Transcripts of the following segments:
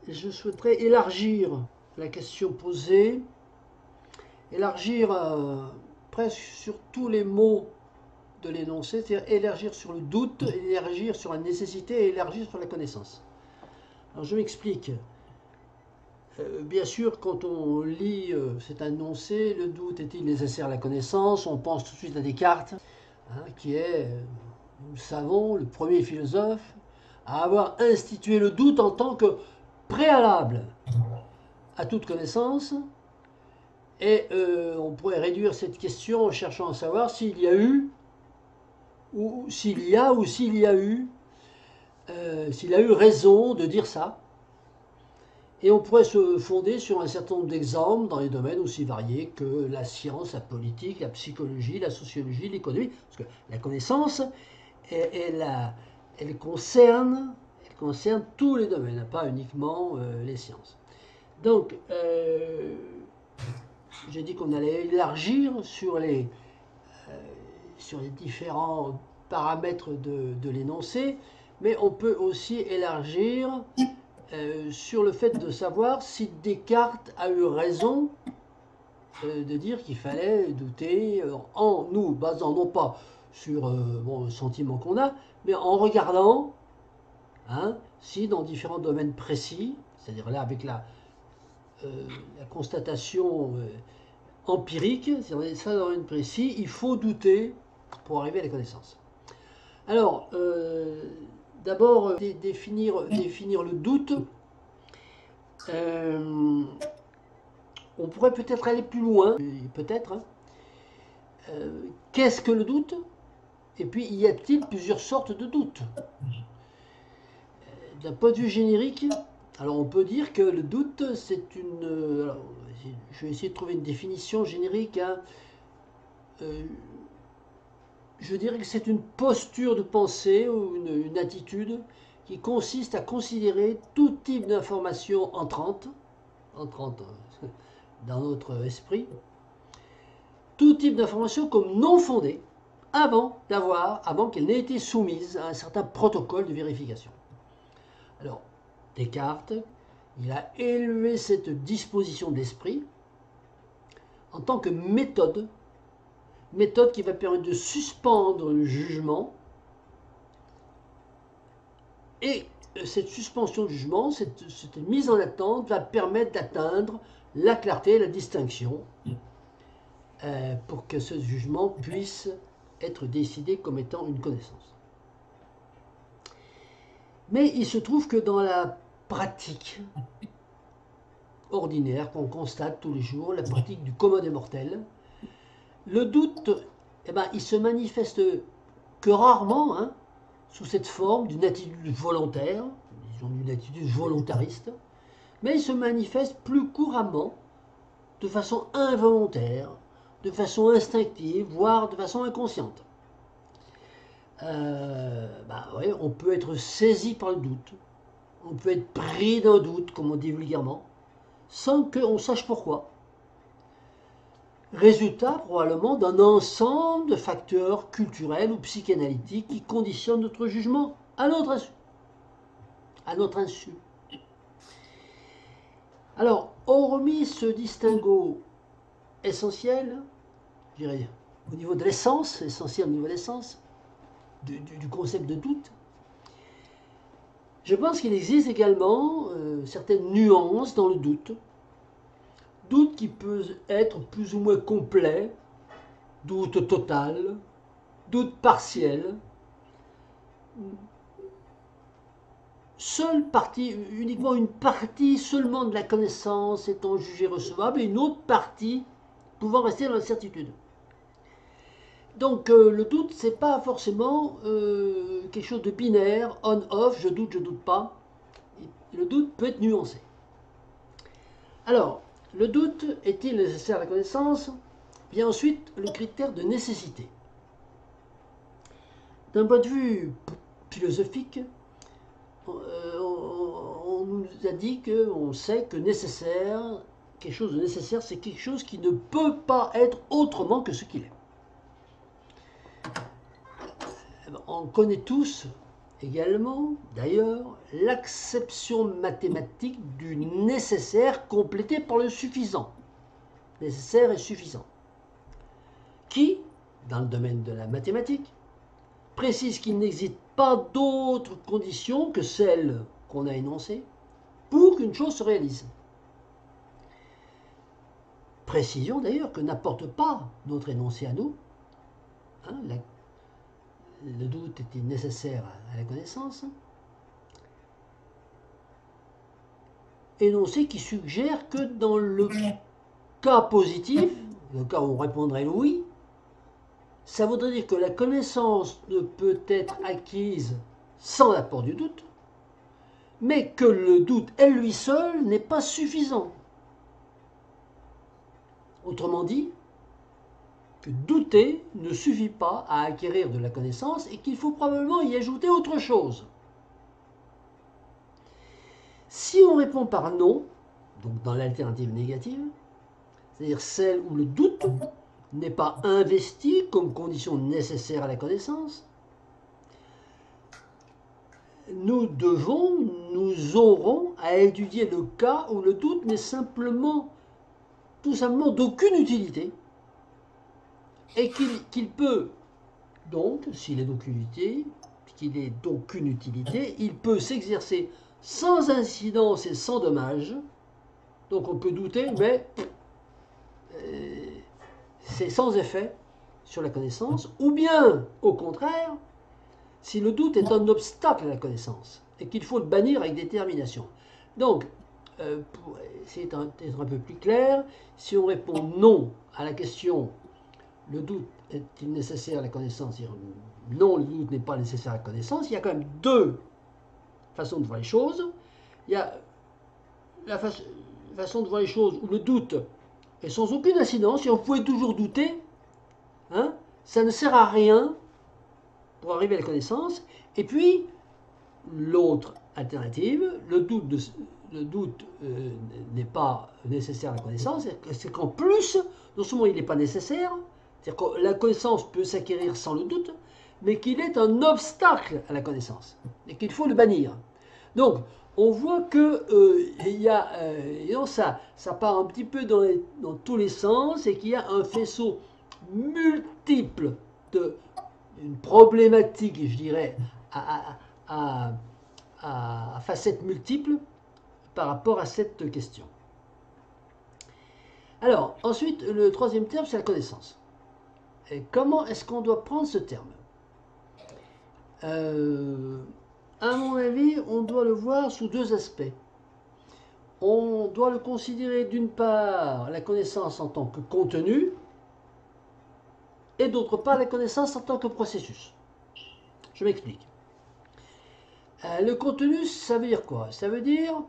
je souhaiterais élargir la question posée, élargir presque sur tous les mots de l'énoncé, c'est-à-dire élargir sur le doute, élargir sur la nécessité et élargir sur la connaissance. Alors je m'explique. Bien sûr, quand on lit cet énoncé, le doute est-il nécessaire à la connaissance, on pense tout de suite à Descartes, hein, qui est, nous le savons, le premier philosophe à avoir institué le doute en tant que préalable à toute connaissance. Et on pourrait réduire cette question en cherchant à savoir s'il y a eu, ou s'il y a, ou s'il y a eu, s'il a eu raison de dire ça. Et on pourrait se fonder sur un certain nombre d'exemples dans les domaines aussi variés que la science, la politique, la psychologie, la sociologie, l'économie. Parce que la connaissance, elle concerne tous les domaines, pas uniquement les sciences. Donc, j'ai dit qu'on allait élargir sur les différents paramètres de l'énoncé, mais on peut aussi élargir sur le fait de savoir si Descartes a eu raison de dire qu'il fallait douter en nous, basant non pas sur le sentiment qu'on a, mais en regardant hein, si dans différents domaines précis, c'est-à-dire là avec la constatation empirique, si on est dans un domaine précis, il faut douter pour arriver à la connaissance. Alors, d'abord, définir le doute. On pourrait peut-être aller plus loin, peut-être. Hein. Qu'est-ce que le doute? Et puis, y a-t-il plusieurs sortes de doutes? D'un point de vue générique, alors on peut dire que le doute, c'est une... alors, je vais essayer de trouver une définition générique. Hein. Je dirais que c'est une posture de pensée ou une attitude qui consiste à considérer tout type d'information entrante dans notre esprit, tout type d'information comme non fondée avant qu'elle n'ait été soumise à un certain protocole de vérification. Alors, Descartes, il a élevé cette disposition d'esprit en tant que méthode qui va permettre de suspendre le jugement. Et cette suspension de jugement, cette mise en attente va permettre d'atteindre la clarté, la distinction, pour que ce jugement puisse être décidé comme étant une connaissance. Mais il se trouve que dans la pratique ordinaire qu'on constate tous les jours, la pratique du commun des mortels, le doute, il se manifeste que rarement, hein, sous cette forme d'une attitude volontaire, disons d'une attitude volontariste, mais il se manifeste plus couramment de façon involontaire, de façon instinctive, voire de façon inconsciente. Ouais, on peut être saisi par le doute, on peut être pris d'un doute, comme on dit vulgairement, sans qu'on sache pourquoi. Résultat probablement d'un ensemble de facteurs culturels ou psychanalytiques qui conditionnent notre jugement à notre insu. À notre insu. Alors, hormis ce distinguo essentiel, je dirais, au niveau de l'essence, essentiel au niveau de l'essence, du concept de doute, je pense qu'il existe également certaines nuances dans le doute. Doute qui peut être plus ou moins complet, doute total, doute partiel. Uniquement une partie seulement de la connaissance étant jugée recevable et une autre partie pouvant rester dans l'incertitude. Donc le doute, c'est pas forcément quelque chose de binaire, on-off, je doute pas. Le doute peut être nuancé. Alors, le doute est-il nécessaire à la connaissance? Vient ensuite le critère de nécessité. D'un point de vue philosophique, on nous a dit qu'on sait que nécessaire, quelque chose de nécessaire, c'est quelque chose qui ne peut pas être autrement que ce qu'il est. On connaît tous, également, d'ailleurs, l'acception mathématique du nécessaire complété par le suffisant. Nécessaire et suffisant. Qui, dans le domaine de la mathématique, précise qu'il n'existe pas d'autres conditions que celles qu'on a énoncées pour qu'une chose se réalise. Précision d'ailleurs que n'apporte pas notre énoncé à nous. Hein, le doute était nécessaire à la connaissance. Énoncé qui suggère que dans le cas positif, le cas où on répondrait oui, ça voudrait dire que la connaissance ne peut être acquise sans l'apport du doute, mais que le doute, elle lui seule, n'est pas suffisant. Autrement dit, que douter ne suffit pas à acquérir de la connaissance et qu'il faut probablement y ajouter autre chose. Si on répond par non, donc dans l'alternative négative, c'est-à-dire celle où le doute n'est pas investi comme condition nécessaire à la connaissance, nous aurons à étudier le cas où le doute n'est tout simplement d'aucune utilité, et qu'il peut donc, s'il est d'aucune utilité, il peut s'exercer sans incidence et sans dommage. Donc on peut douter, mais c'est sans effet sur la connaissance, ou bien, au contraire, si le doute est un obstacle à la connaissance, et qu'il faut le bannir avec détermination. Donc, pour essayer d'être un peu plus clair, si on répond non à la question le doute est-il nécessaire à la connaissance? Non, le doute n'est pas nécessaire à la connaissance. Il y a quand même deux façons de voir les choses. Il y a la façon de voir les choses où le doute est sans aucune incidence, et on pouvait toujours douter, hein, ça ne sert à rien pour arriver à la connaissance. Et puis, l'autre alternative, le doute n'est pas nécessaire à la connaissance, c'est qu'en plus, non seulement il n'est pas nécessaire, c'est-à-dire que la connaissance peut s'acquérir sans le doute, mais qu'il est un obstacle à la connaissance et qu'il faut le bannir. Donc, on voit que ça part un petit peu dans tous les sens et qu'il y a un faisceau multiple une problématique, je dirais, à facettes multiples par rapport à cette question. Alors, ensuite, le troisième terme, c'est la connaissance. Et comment est-ce qu'on doit prendre ce terme? À mon avis, on doit le voir sous deux aspects. On doit le considérer d'une part la connaissance en tant que contenu et d'autre part la connaissance en tant que processus. Je m'explique. Le contenu, ça veut dire quoi? Ça veut dire,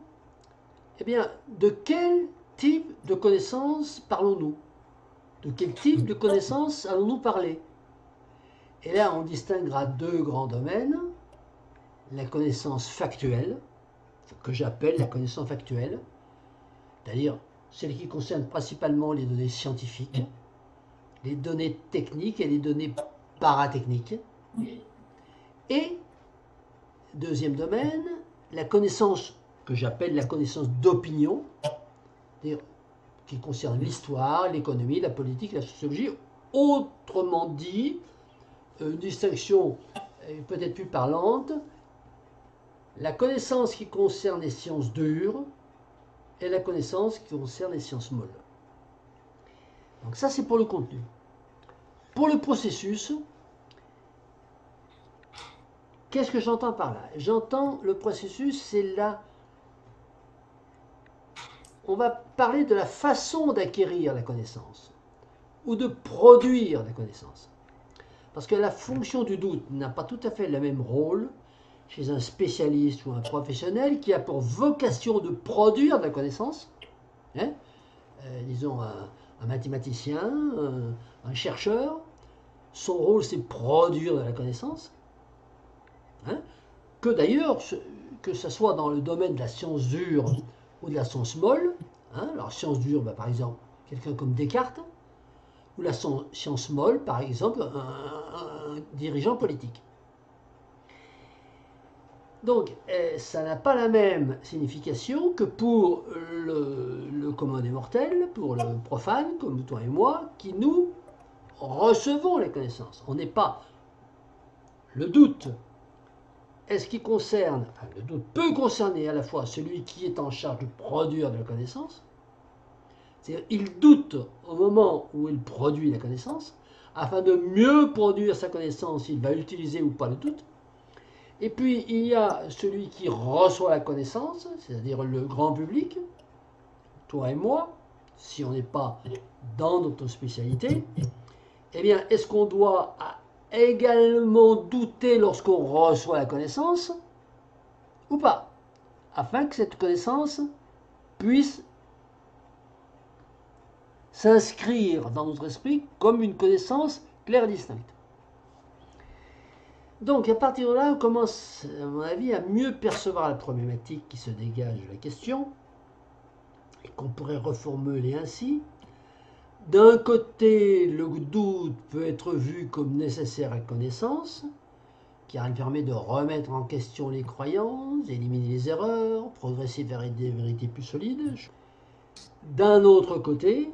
eh bien, de quel type de connaissance parlons-nous? De quel type de connaissance allons-nous parler? Et là, on distinguera deux grands domaines. La connaissance factuelle, que j'appelle la connaissance factuelle, c'est-à-dire celle qui concerne principalement les données scientifiques, les données techniques et les données paratechniques. Et, deuxième domaine, la connaissance que j'appelle la connaissance d'opinion, c'est-à-dire qui concerne l'histoire, l'économie, la politique, la sociologie. Autrement dit, une distinction peut-être plus parlante, la connaissance qui concerne les sciences dures et la connaissance qui concerne les sciences molles. Donc ça, c'est pour le contenu. Pour le processus, qu'est-ce que j'entends par là? J'entends le processus, c'est là. On va parler de la façon d'acquérir la connaissance ou de produire la connaissance. Parce que la fonction du doute n'a pas tout à fait le même rôle chez un spécialiste ou un professionnel qui a pour vocation de produire de la connaissance, hein, disons un mathématicien, un chercheur, son rôle c'est produire de la connaissance, hein, que d'ailleurs, que ce soit dans le domaine de la science dure ou de la science molle, hein, alors science dure, bah, par exemple, quelqu'un comme Descartes, ou la science molle, par exemple, un dirigeant politique. Donc, ça n'a pas la même signification que pour le commun des mortels, pour le profane, comme toi et moi, qui nous recevons les connaissances. On n'est pas le doute. Est-ce qui concerne, enfin, le doute peut concerner à la fois celui qui est en charge de produire de la connaissance, c'est-à-dire il doute au moment où il produit la connaissance, afin de mieux produire sa connaissance, il va utiliser ou pas le doute. Et puis il y a celui qui reçoit la connaissance, c'est-à-dire le grand public, toi et moi, si on n'est pas dans notre spécialité. Eh bien, est-ce qu'on doit également douter lorsqu'on reçoit la connaissance ou pas, afin que cette connaissance puisse s'inscrire dans notre esprit comme une connaissance claire et distincte. Donc à partir de là, on commence, à mon avis, à mieux percevoir la problématique qui se dégage de la question, et qu'on pourrait reformuler ainsi. D'un côté, le doute peut être vu comme nécessaire à la connaissance, car il permet de remettre en question les croyances, éliminer les erreurs, progresser vers des vérités plus solides. D'un autre côté,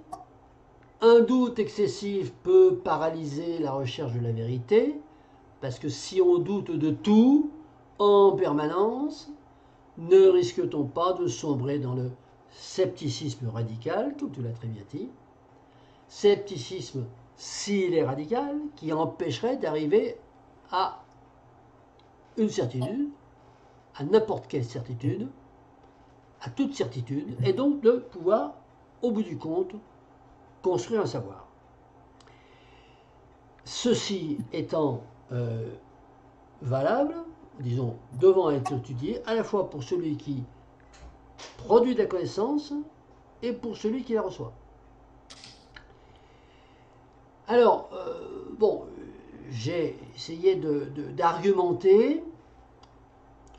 un doute excessif peut paralyser la recherche de la vérité, parce que si on doute de tout en permanence, ne risque-t-on pas de sombrer dans le scepticisme radical, comme tu l'as très bien dit, scepticisme, s'il est radical, qui empêcherait d'arriver à une certitude, à n'importe quelle certitude, à toute certitude, et donc de pouvoir, au bout du compte, construire un savoir. Ceci étant valable, disons, devant être étudié, à la fois pour celui qui produit de la connaissance et pour celui qui la reçoit. Alors, bon, j'ai essayé d'argumenter,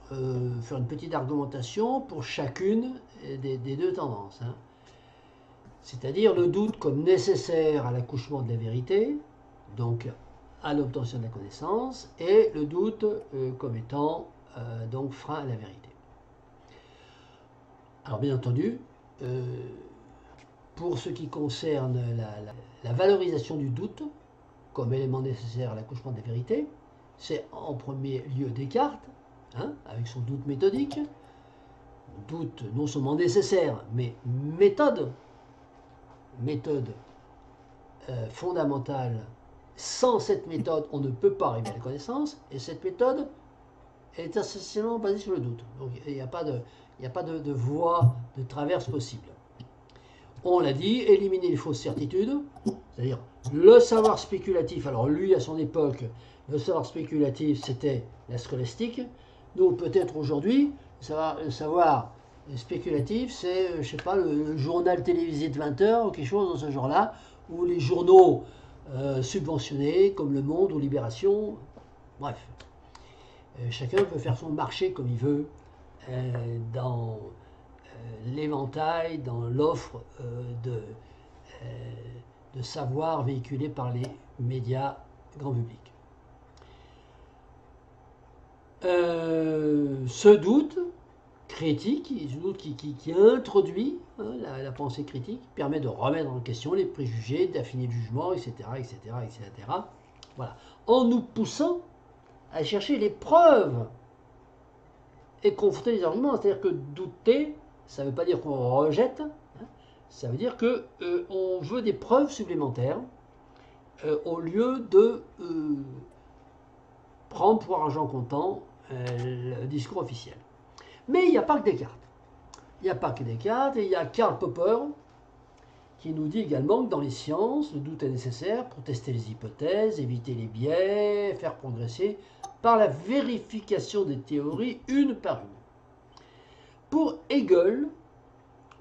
faire une petite argumentation pour chacune des deux tendances. Hein. C'est-à-dire le doute comme nécessaire à l'accouchement de la vérité, donc à l'obtention de la connaissance, et le doute comme étant donc frein à la vérité. Alors bien entendu, pour ce qui concerne la valorisation du doute comme élément nécessaire à l'accouchement de la vérité, c'est en premier lieu Descartes, hein, avec son doute méthodique, doute non seulement nécessaire, mais méthode fondamentale. Sans cette méthode, on ne peut pas arriver à la connaissance, et cette méthode est essentiellement basée sur le doute. Donc il n'y a pas de voie de traverse possible. On l'a dit, éliminer les fausses certitudes, c'est-à-dire le savoir spéculatif. Alors lui, à son époque, le savoir spéculatif, c'était la scolastique. Nous, peut-être aujourd'hui, le savoir spéculatif, c'est, je sais pas, le journal télévisé de 20 heures ou quelque chose dans ce genre-là, ou les journaux subventionnés comme Le Monde ou Libération. Bref, chacun peut faire son marché comme il veut dans l'éventail, dans l'offre de savoir véhiculé par les médias grand public. Ce doute critique, qui introduit la pensée critique, permet de remettre en question les préjugés, d'affiner le jugement, etc., etc., etc. Voilà. En nous poussant à chercher les preuves et confronter les arguments. C'est-à-dire que douter, ça ne veut pas dire qu'on rejette, hein, ça veut dire qu'on veut des preuves supplémentaires au lieu de prendre pour argent comptant le discours officiel. Mais il n'y a pas que Descartes. Il n'y a pas que Descartes, et il y a Karl Popper qui nous dit également que dans les sciences, le doute est nécessaire pour tester les hypothèses, éviter les biais, faire progresser par la vérification des théories une par une. Pour Hegel,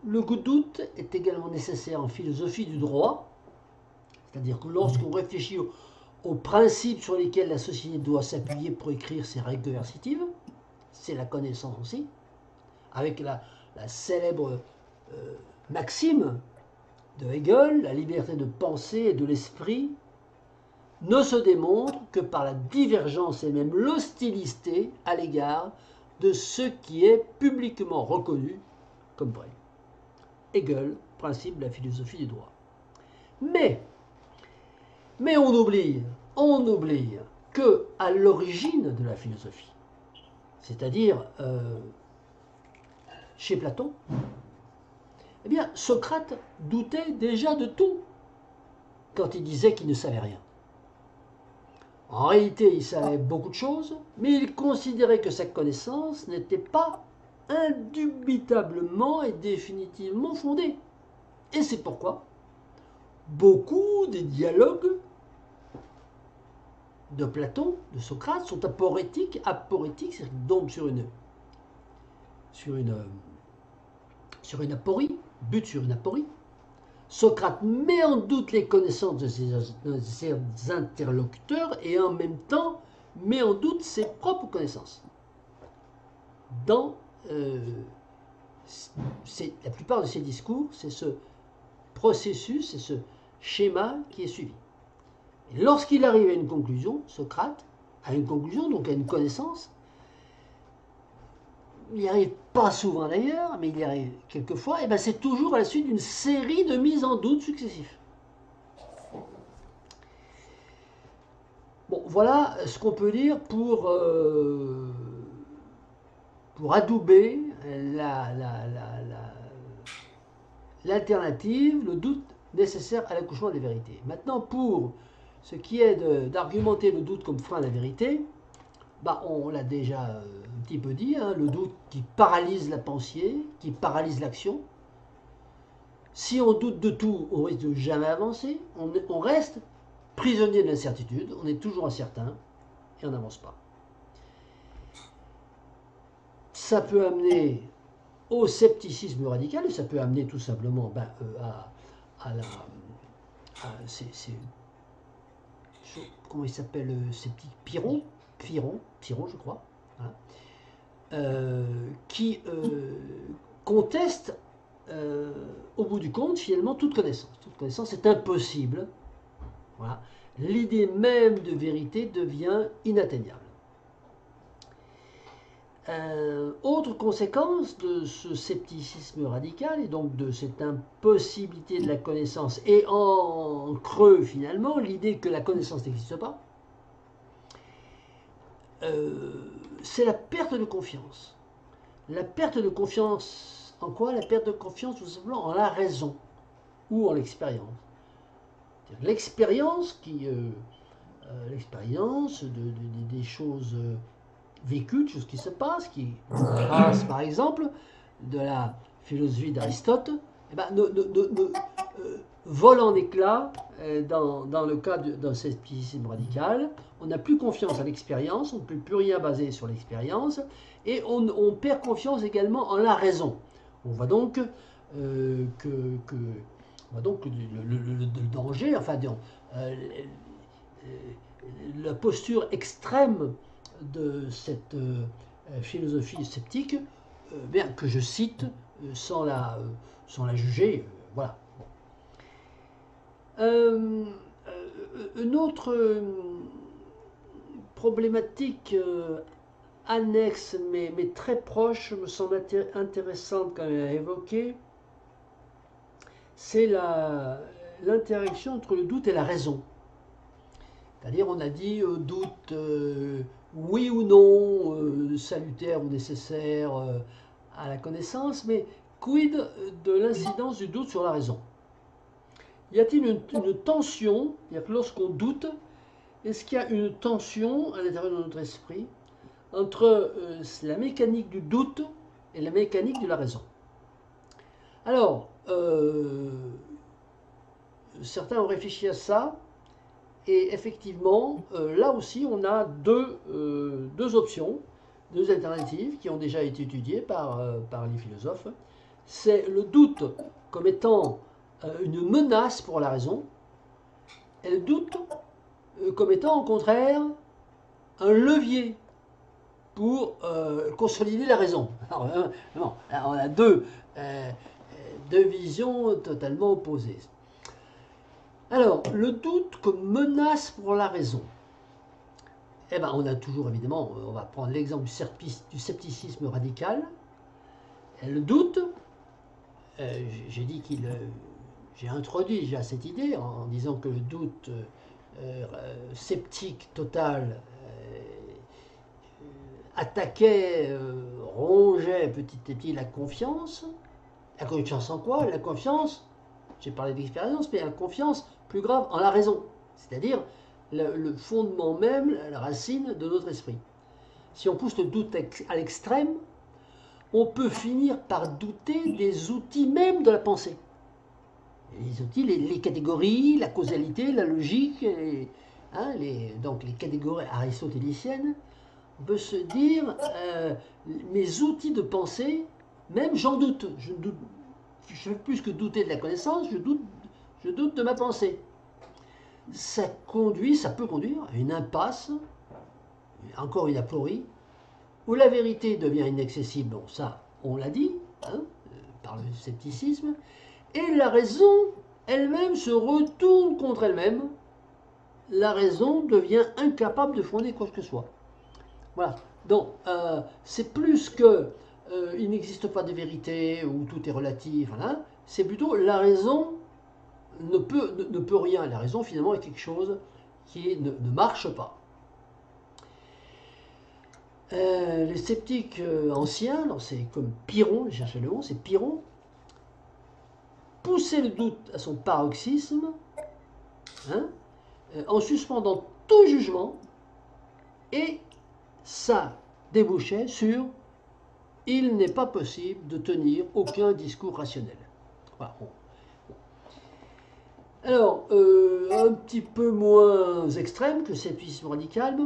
le doute est également nécessaire en philosophie du droit, c'est-à-dire que lorsqu'on réfléchit aux principes sur lesquels la société doit s'appuyer pour écrire ses règles coercitives, c'est la connaissance aussi, avec la célèbre maxime de Hegel, la liberté de penser et de l'esprit ne se démontre que par la divergence et même l'hostilité à l'égard de ce qui est publiquement reconnu comme vrai. Hegel, principe de la philosophie du droit. Mais on oublie que à l'origine de la philosophie, c'est-à-dire chez Platon, eh bien, Socrate doutait déjà de tout quand il disait qu'il ne savait rien. En réalité, il savait beaucoup de choses, mais il considérait que sa connaissance n'était pas indubitablement et définitivement fondée. Et c'est pourquoi beaucoup des dialogues de Platon, de Socrate, sont aporétiques, c'est-à-dire donc sur une aporie, butent sur une aporie. Socrate met en doute les connaissances de ses interlocuteurs et en même temps met en doute ses propres connaissances. La plupart de ses discours, c'est ce processus, c'est ce schéma qui est suivi. Et lorsqu'il arrive à une conclusion, Socrate, à une conclusion, donc à une connaissance, il n'y arrive pas souvent d'ailleurs, mais il y arrive quelquefois, et bien c'est toujours à la suite d'une série de mises en doute successives. Bon, voilà ce qu'on peut dire pour adouber l'alternative, le doute nécessaire à l'accouchement des vérités. Maintenant, pour ce qui est d'argumenter le doute comme frein à la vérité, bah, on l'a déjà un petit peu dit, hein, le doute qui paralyse la pensée, qui paralyse l'action. Si on doute de tout, on risque de jamais avancer, on reste prisonnier de l'incertitude, on est toujours incertain et on n'avance pas. Ça peut amener au scepticisme radical, et ça peut amener tout simplement comment il s'appelle, sceptique Pyrrhon, je crois, hein, qui conteste au bout du compte finalement toute connaissance. Toute connaissance est impossible. Voilà. L'idée même de vérité devient inatteignable. Autre conséquence de ce scepticisme radical et donc de cette impossibilité de la connaissance et en creux finalement l'idée que la connaissance n'existe pas, c'est la perte de confiance. La perte de confiance en quoi? La perte de confiance tout simplement en la raison ou en l'expérience. L'expérience des choses vécues, de choses qui se passent, qui passent par exemple de la philosophie d'Aristote, eh ben, vole en éclats dans le cas d'un scepticisme radical. On n'a plus confiance à l'expérience, on ne peut plus rien baser sur l'expérience, et on perd confiance également en la raison. On voit donc le danger, enfin, la posture extrême de cette philosophie sceptique, bien que je cite sans la juger, voilà. Une autre problématique annexe mais très proche me semble intéressante quand même à évoquer, c'est l'interaction entre le doute et la raison. C'est-à-dire, on a dit doute oui ou non, salutaire ou nécessaire à la connaissance, mais quid de l'incidence du doute sur la raison? Y a-t-il une tension, c'est-à-dire que lorsqu'on doute, est-ce qu'il y a une tension à l'intérieur de notre esprit entre la mécanique du doute et la mécanique de la raison? Alors, certains ont réfléchi à ça, et effectivement, là aussi, on a deux options, deux alternatives qui ont déjà été étudiées par les philosophes. C'est le doute comme étant une menace pour la raison, et le doute comme étant au contraire un levier pour consolider la raison. Alors, on a deux visions totalement opposées. Alors, le doute comme menace pour la raison. Eh ben, on a toujours, évidemment, on va prendre l'exemple du scepticisme radical. Et le doute, j'ai dit j'ai introduit déjà cette idée en disant que le doute sceptique total attaquait, rongeait petit à petit la confiance. La confiance en quoi? La confiance, j'ai parlé d'expérience, mais la confiance, plus grave, en la raison. C'est-à-dire le fondement même, la racine de notre esprit. Si on pousse le doute à l'extrême, on peut finir par douter des outils même de la pensée. Les outils, les catégories, la causalité, la logique, donc les catégories aristotéliciennes, on peut se dire, mes outils de pensée, même j'en doute. Je fais plus que douter de la connaissance, je doute de ma pensée. Ça peut conduire à une impasse, encore une aporie, où la vérité devient inaccessible. Bon, ça, on l'a dit, par le scepticisme, et la raison elle-même se retourne contre elle-même. La raison devient incapable de fonder quoi que ce soit. Voilà. Donc, c'est plus que il n'existe pas de vérité ou tout est relatif. Voilà. C'est plutôt la raison ne peut rien. La raison, finalement, est quelque chose qui ne marche pas. Les sceptiques anciens, c'est comme Pyrrhon, j'ai cherché le mot, c'est Pyrrhon, poussaient le doute à son paroxysme, en suspendant tout jugement, et ça débouchait sur « il n'est pas possible de tenir aucun discours rationnel ». Voilà. Alors, un petit peu moins extrême que le scepticisme radical,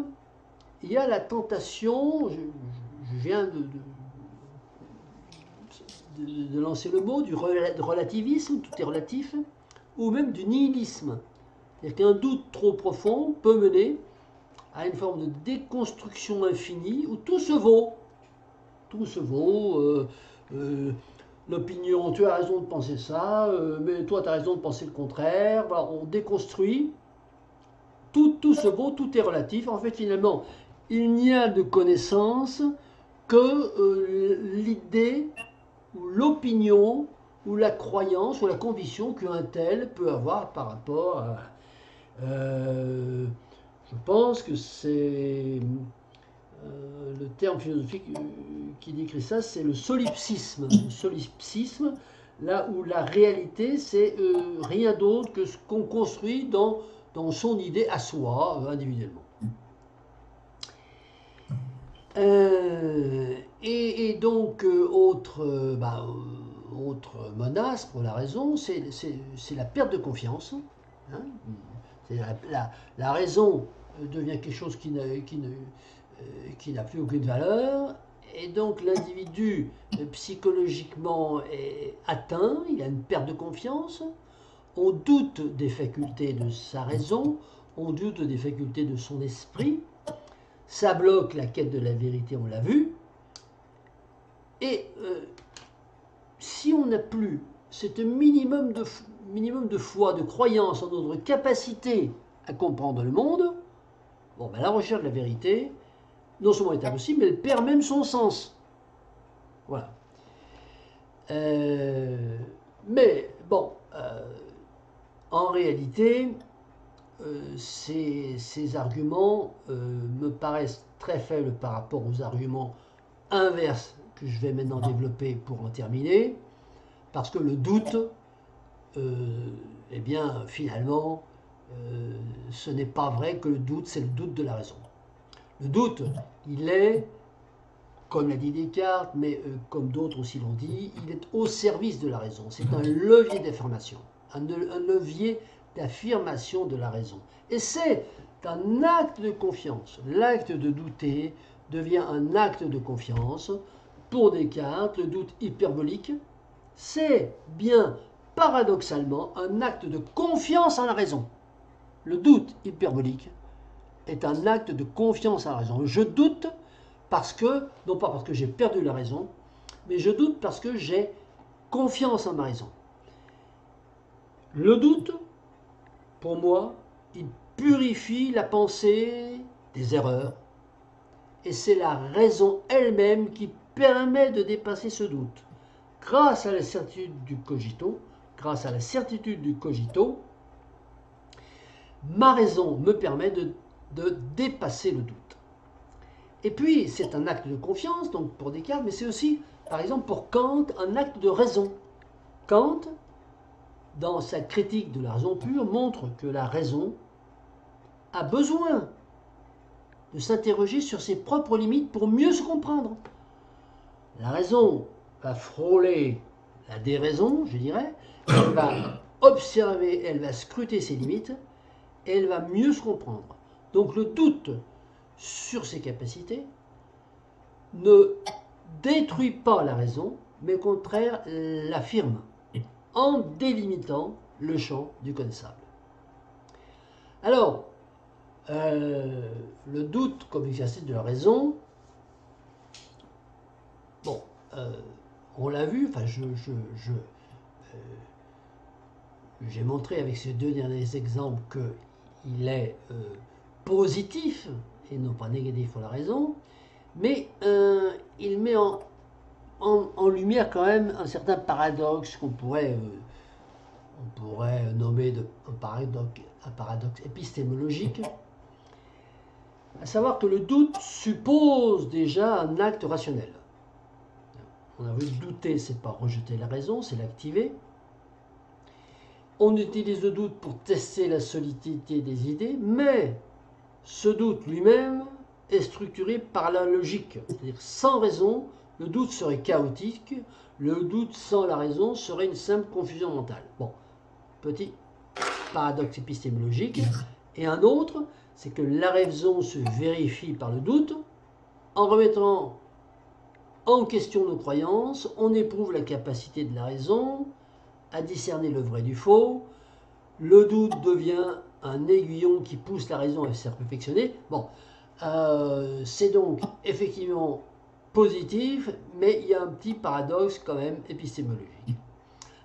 il y a la tentation, je viens de lancer le mot, du relativisme, tout est relatif, ou même du nihilisme. C'est-à-dire qu'un doute trop profond peut mener à une forme de déconstruction infinie où tout se vaut. Tout se vaut. L'opinion, tu as raison de penser ça, mais toi tu as raison de penser le contraire. Voilà, on déconstruit. Tout se vaut, tout est relatif. En fait, finalement, il n'y a de connaissance que l'idée ou l'opinion ou la croyance ou la conviction qu'un tel peut avoir par rapport à... je pense que c'est le terme philosophique qui décrit ça, c'est le solipsisme. Le solipsisme, là où la réalité, c'est rien d'autre que ce qu'on construit dans son idée à soi, individuellement. Et donc, autre menace pour la raison, c'est la perte de confiance. La raison devient quelque chose qui n'a plus aucune valeur, et donc l'individu psychologiquement est atteint, il a une perte de confiance, on doute des facultés de sa raison, on doute des facultés de son esprit, ça bloque la quête de la vérité, on l'a vu, et si on n'a plus ce minimum de foi, de croyance en notre capacité à comprendre le monde, bon, ben, la recherche de la vérité, non seulement est impossible, mais elle perd même son sens. Voilà. Mais bon, en réalité, ces arguments me paraissent très faibles par rapport aux arguments inverses que je vais maintenant développer pour en terminer, parce que le doute, eh bien, finalement, ce n'est pas vrai que le doute, c'est le doute de la raison. Le doute, il est, comme l'a dit Descartes, mais comme d'autres aussi l'ont dit, il est au service de la raison. C'est un levier d'affirmation, un levier d'affirmation de la raison. Et c'est un acte de confiance. L'acte de douter devient un acte de confiance. Pour Descartes, le doute hyperbolique, c'est bien paradoxalement un acte de confiance en la raison. Le doute hyperbolique est un acte de confiance en la raison. Je doute parce que, non pas parce que j'ai perdu la raison, mais je doute parce que j'ai confiance en ma raison. Le doute, pour moi, il purifie la pensée des erreurs, et c'est la raison elle-même qui permet de dépasser ce doute. Grâce à la certitude du cogito, ma raison me permet de dépasser le doute. Et puis, c'est un acte de confiance, donc pour Descartes, mais c'est aussi, par exemple, pour Kant, un acte de raison. Kant, dans sa critique de la raison pure, montre que la raison a besoin de s'interroger sur ses propres limites pour mieux se comprendre. La raison va frôler la déraison, je dirais, elle va observer, elle va scruter ses limites, et elle va mieux se comprendre. Donc le doute sur ses capacités ne détruit pas la raison, mais au contraire l'affirme, en délimitant le champ du connaissable. Alors, le doute comme exercice de la raison, bon, on l'a vu, enfin j'ai montré avec ces deux derniers exemples qu'il est positif et non pas négatif pour la raison, mais il met en lumière quand même un certain paradoxe qu'on pourrait nommer un paradoxe épistémologique, à savoir que le doute suppose déjà un acte rationnel. On a vu douter, c'est pas rejeter la raison, c'est l'activer. On utilise le doute pour tester la solidité des idées, mais ce doute lui-même est structuré par la logique. C'est-à-dire sans raison, le doute serait chaotique, le doute sans la raison serait une simple confusion mentale. Bon, petit paradoxe épistémologique. Et un autre, c'est que la raison se vérifie par le doute. En remettant en question nos croyances, on éprouve la capacité de la raison à discerner le vrai du faux. Le doute devient un aiguillon qui pousse la raison à se perfectionner. Bon, c'est donc effectivement positif, mais il y a un petit paradoxe quand même épistémologique.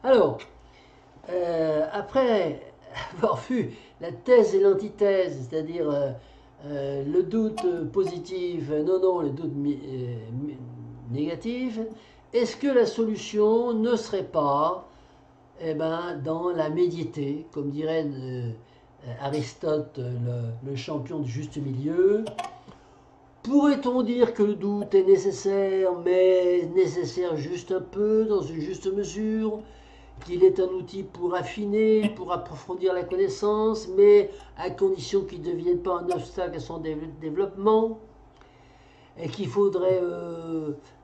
Alors, après avoir vu la thèse et l'antithèse, c'est-à-dire le doute positif, non, le doute négatif, est-ce que la solution ne serait pas dans la médiété, comme dirait Aristote, le champion du juste milieu? Pourrait-on dire que le doute est nécessaire, mais nécessaire juste un peu, dans une juste mesure, qu'il est un outil pour affiner, pour approfondir la connaissance, mais à condition qu'il ne devienne pas un obstacle à son développement, et qu'il faudrait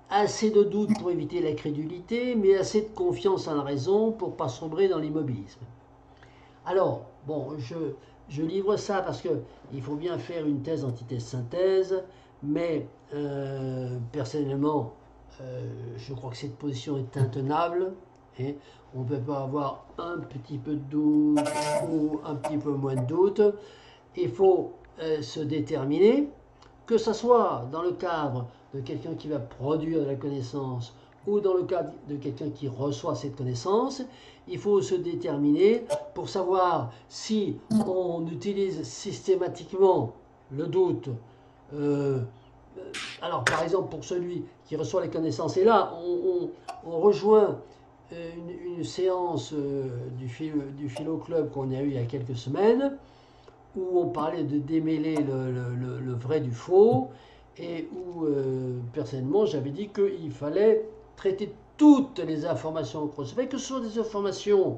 assez de doute pour éviter la crédulité, mais assez de confiance en la raison pour ne pas sombrer dans l'immobilisme. Alors, bon, je livre ça parce qu'il faut bien faire une thèse, antithèse, synthèse, mais personnellement, je crois que cette position est intenable. Et on ne peut pas avoir un petit peu de doute ou un petit peu moins de doute. Il faut se déterminer, que ce soit dans le cadre de quelqu'un qui va produire de la connaissance ou dans le cadre de quelqu'un qui reçoit cette connaissance. Il faut se déterminer pour savoir si on utilise systématiquement le doute. Alors par exemple pour celui qui reçoit les connaissances, et là on rejoint une séance du Philo Club qu'on a eu il y a quelques semaines, où on parlait de démêler le vrai du faux, et où personnellement j'avais dit qu'il fallait traiter toutes les informations qu'on recevait, que ce soit des informations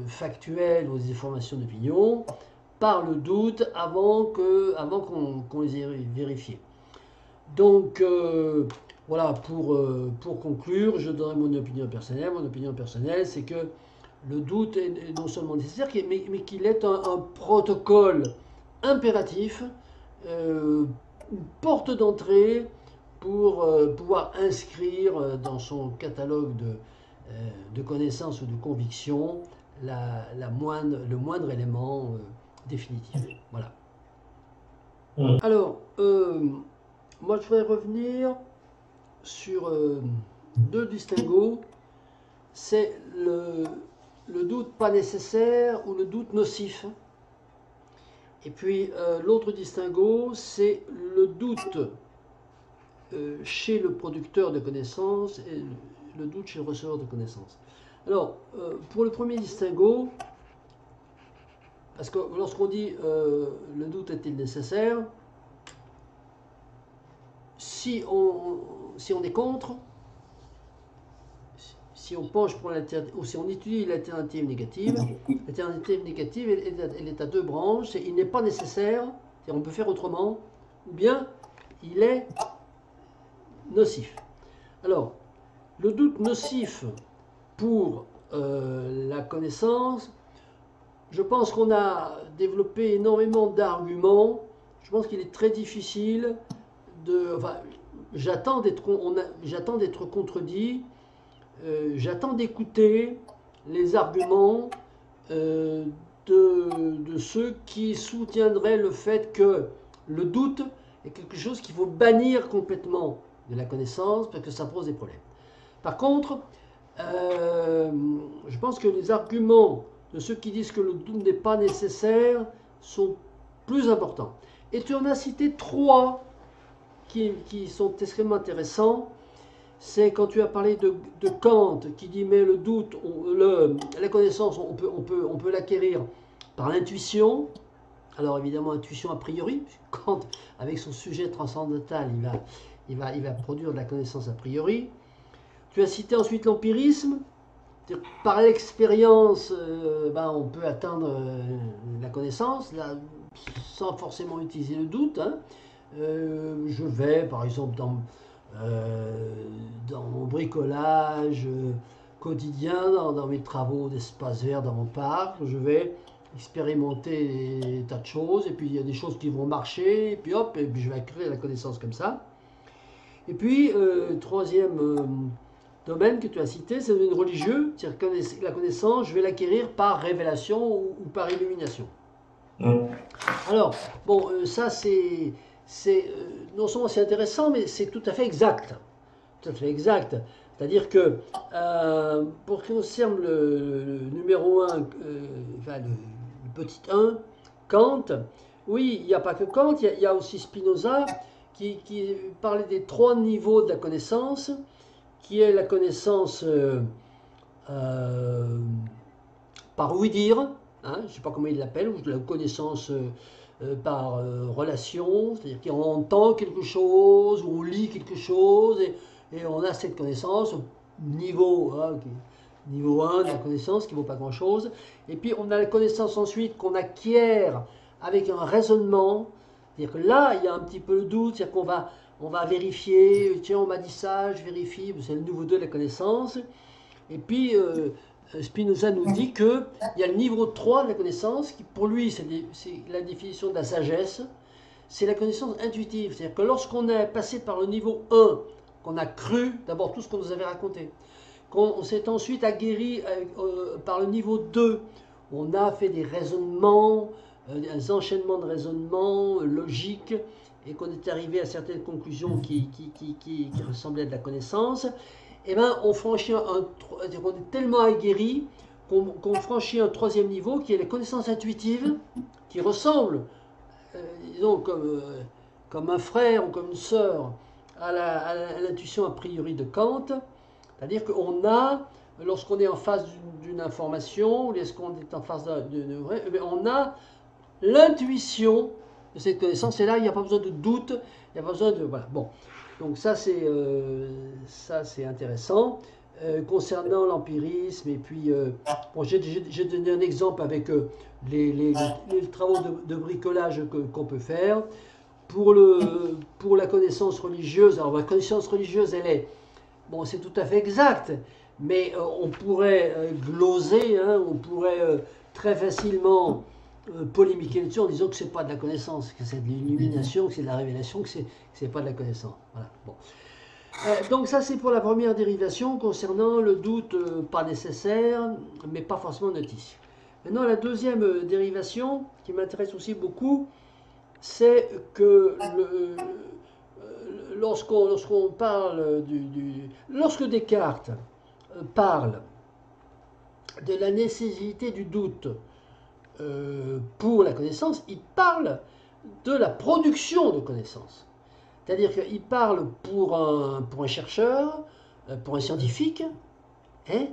factuelles ou des informations d'opinion, par le doute avant qu'on les ait vérifiées. Donc voilà, pour conclure, je donnerai mon opinion personnelle. Mon opinion personnelle, c'est que le doute est non seulement nécessaire, mais qu'il est un protocole impératif, une porte d'entrée pour pouvoir inscrire dans son catalogue de connaissances ou de convictions le moindre élément définitif. Voilà. Alors, moi je voudrais revenir sur deux distinguos. C'est le doute pas nécessaire ou le doute nocif. Et puis l'autre distinguo, c'est le doute chez le producteur de connaissances et le doute chez le receveur de connaissances. Alors, pour le premier distinguo, parce que lorsqu'on dit le doute est-il nécessaire, si on est contre, si on penche pour l'alternative, ou si on étudie l'alternative négative elle est à deux branches, il n'est pas nécessaire, c'est-à-dire on peut faire autrement, ou bien il est nocif. Alors, le doute nocif pour la connaissance, je pense qu'on a développé énormément d'arguments, je pense qu'il est très difficile de... Enfin, j'attends d'être contredit, j'attends d'écouter les arguments de ceux qui soutiendraient le fait que le doute est quelque chose qu'il faut bannir complètement de la connaissance parce que ça pose des problèmes. Par contre, je pense que les arguments de ceux qui disent que le doute n'est pas nécessaire sont plus importants. Et tu en as cité trois qui sont extrêmement intéressants. C'est quand tu as parlé de Kant qui dit mais le doute, la connaissance, on peut l'acquérir par l'intuition. Alors évidemment intuition a priori, Kant avec son sujet transcendantal il va produire de la connaissance a priori. Tu as cité ensuite l'empirisme. Par l'expérience, on peut atteindre la connaissance là, sans forcément utiliser le doute. Hein. Je vais par exemple dans mon bricolage quotidien, dans mes travaux d'espace vert dans mon parc, je vais expérimenter des tas de choses, et puis il y a des choses qui vont marcher, et puis hop, et puis je vais acquérir la connaissance comme ça. Et puis, troisième domaine que tu as cité, c'est le domaine religieux, c'est-à-dire que la connaissance, je vais l'acquérir par révélation ou par illumination. Alors, bon, ça c'est non seulement c'est intéressant, mais c'est tout à fait exact. Tout à fait exact. C'est-à-dire que, pour ce qui concerne le numéro 1, le petit 1, Kant, oui, il n'y a pas que Kant, il y a aussi Spinoza qui parlait des trois niveaux de la connaissance, qui est la connaissance par ouï-dire, hein, je ne sais pas comment il l'appelle, ou la connaissance par relation, c'est-à-dire qu'on entend quelque chose, ou on lit quelque chose, et on a cette connaissance au niveau, niveau 1 de la connaissance qui ne vaut pas grand-chose. Et puis on a la connaissance ensuite qu'on acquiert avec un raisonnement, c'est-à-dire que là, il y a un petit peu le doute, c'est-à-dire qu'on va vérifier, tiens, on m'a dit ça, je vérifie, c'est le niveau 2 de la connaissance. Et puis, Spinoza nous dit qu'il y a le niveau 3 de la connaissance, qui pour lui, c'est la définition de la sagesse, c'est la connaissance intuitive. C'est-à-dire que lorsqu'on est passé par le niveau 1, qu'on a cru d'abord tout ce qu'on nous avait raconté, qu'on s'est ensuite aguerri par le niveau 2, on a fait des raisonnements, des enchaînements de raisonnements logiques, et qu'on est arrivé à certaines conclusions qui ressemblaient à de la connaissance, et bien on franchit on est tellement aguerri qu'on franchit un troisième niveau qui est la connaissance intuitive, qui ressemble, disons, comme un frère ou comme une sœur à l'intuition a priori de Kant, c'est-à-dire qu'on a, lorsqu'on est en face d'une information, ou lorsqu'on est en face on a l'intuition de cette connaissance, et là il n'y a pas besoin de doute, il n'y a pas besoin de... Voilà, bon. Donc ça c'est intéressant. Concernant l'empirisme, et puis bon, j'ai donné un exemple avec les travaux de bricolage qu'on peut faire. Pour la connaissance religieuse, alors la connaissance religieuse, elle est, bon, c'est tout à fait exact, mais on pourrait gloser, hein, on pourrait très facilement polémiquer dessus en disant que c'est pas de la connaissance, que c'est de l'illumination, que c'est de la révélation, que c'est pas de la connaissance. Voilà. Bon. Donc ça c'est pour la première dérivation concernant le doute pas nécessaire, mais pas forcément notice. Maintenant la deuxième dérivation qui m'intéresse aussi beaucoup, c'est que lorsqu'on parle lorsque Descartes parle de la nécessité du doute pour la connaissance, il parle de la production de connaissances. C'est-à-dire qu'il parle pour un chercheur, pour un scientifique, hein,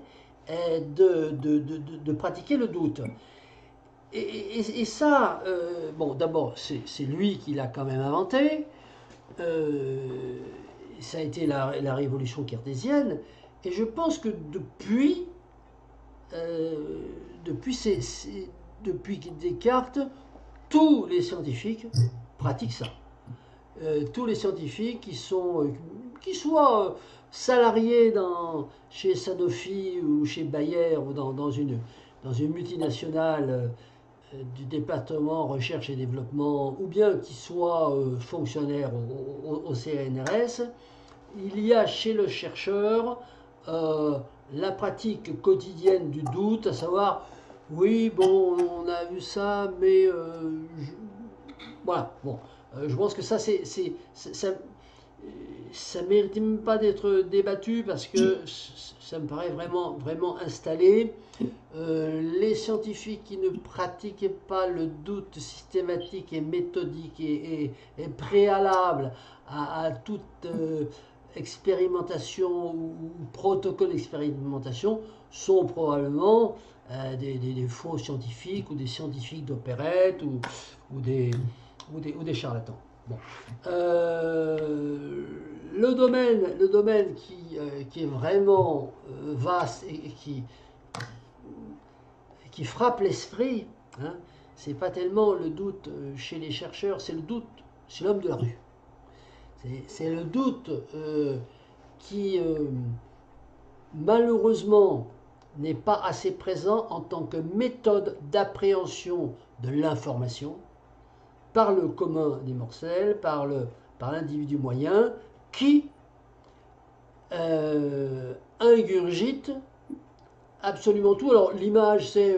de pratiquer le doute. Et ça, bon, d'abord, c'est lui qui l'a quand même inventé. Ça a été la révolution cartésienne. Et je pense que depuis Descartes, tous les scientifiques pratiquent ça. Tous les scientifiques qui soient salariés chez Sanofi ou chez Bayer ou dans une multinationale du département recherche et développement, ou bien qui soient fonctionnaires au CNRS, il y a chez le chercheur la pratique quotidienne du doute, à savoir, oui, bon, on a vu ça, mais voilà, bon, je pense que ça, ça mérite même pas d'être débattu parce que ça me paraît vraiment, vraiment installé. Les scientifiques qui ne pratiquaient pas le doute systématique et méthodique et préalable à toute expérimentation ou protocole d'expérimentation sont probablement des faux scientifiques ou des scientifiques d'opérette ou des charlatans. Bon. Le domaine qui est vraiment vaste et qui frappe l'esprit, hein, c'est pas tellement le doute chez les chercheurs, c'est le doute chez l'homme de la rue. C'est le doute qui malheureusement n'est pas assez présent en tant que méthode d'appréhension de l'information par le commun des mortels, par l'individu moyen, qui ingurgite absolument tout. Alors l'image, c'est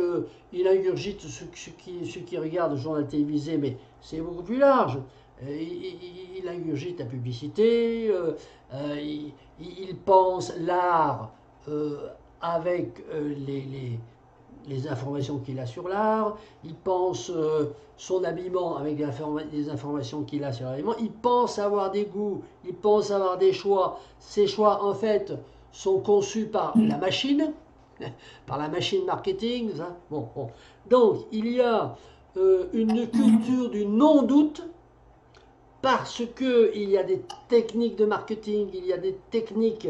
il ingurgite ceux qui regardent le journal télévisé, mais c'est beaucoup plus large. Il ingurgite la publicité, il pense l'art avec les informations qu'il a sur l'art, il pense son habillement avec les informations qu'il a sur l'habillement, il pense avoir des goûts, il pense avoir des choix. Ces choix, en fait, sont conçus par la machine marketing. Ça. Bon. Donc, il y a une culture du non-doute parce qu'il y a des techniques de marketing, il y a des techniques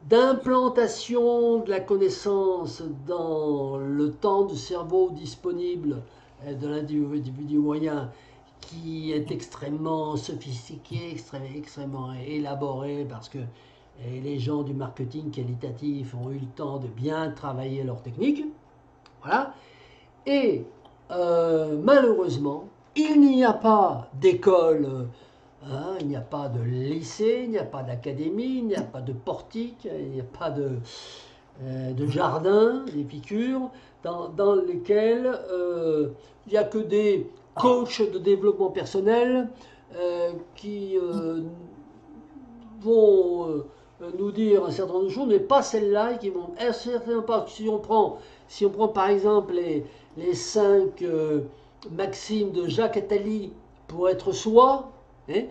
d'implantation de la connaissance dans le temps du cerveau disponible de l'individu moyen qui est extrêmement sophistiqué, extrêmement élaboré parce que les gens du marketing qualitatif ont eu le temps de bien travailler leur technique. Voilà. Et malheureusement, il n'y a pas d'école, il n'y a pas de lycée, il n'y a pas d'académie, il n'y a pas de portique, il n'y a pas de jardin, des piqûres, dans lesquels il n'y a que des coachs de développement personnel qui vont nous dire un certain nombre de choses, mais pas celles-là qui vont certainement pas. Si on prend par exemple les 5 maximes de Jacques Attali pour être soi, hein,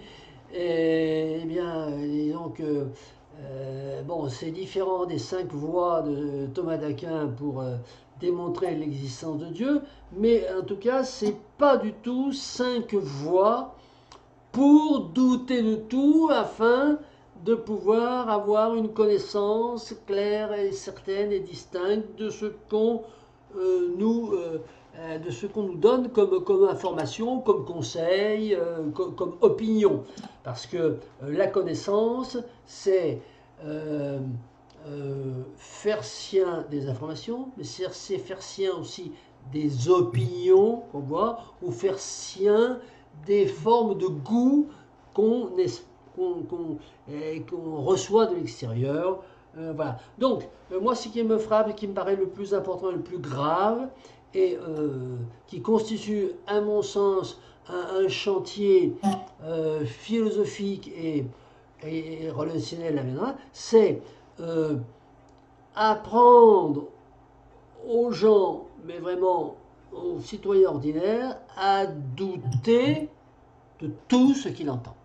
eh bien, disons que bon, c'est différent des 5 voies de Thomas d'Aquin pour démontrer l'existence de Dieu, mais en tout cas, c'est pas du tout 5 voies pour douter de tout afin de pouvoir avoir une connaissance claire et certaine et distincte de ce qu'on nous donne comme information, comme conseil, comme opinion. Parce que la connaissance, c'est faire sien des informations, mais c'est faire sien aussi des opinions qu'on voit, ou faire sien des formes de goût qu'on reçoit de l'extérieur. Voilà. Donc, moi, ce qui me frappe et qui me paraît le plus important, le plus grave, et qui constitue, à mon sens, un chantier philosophique et relationnel, c'est apprendre aux gens, mais vraiment aux citoyens ordinaires, à douter de tout ce qu'il entend.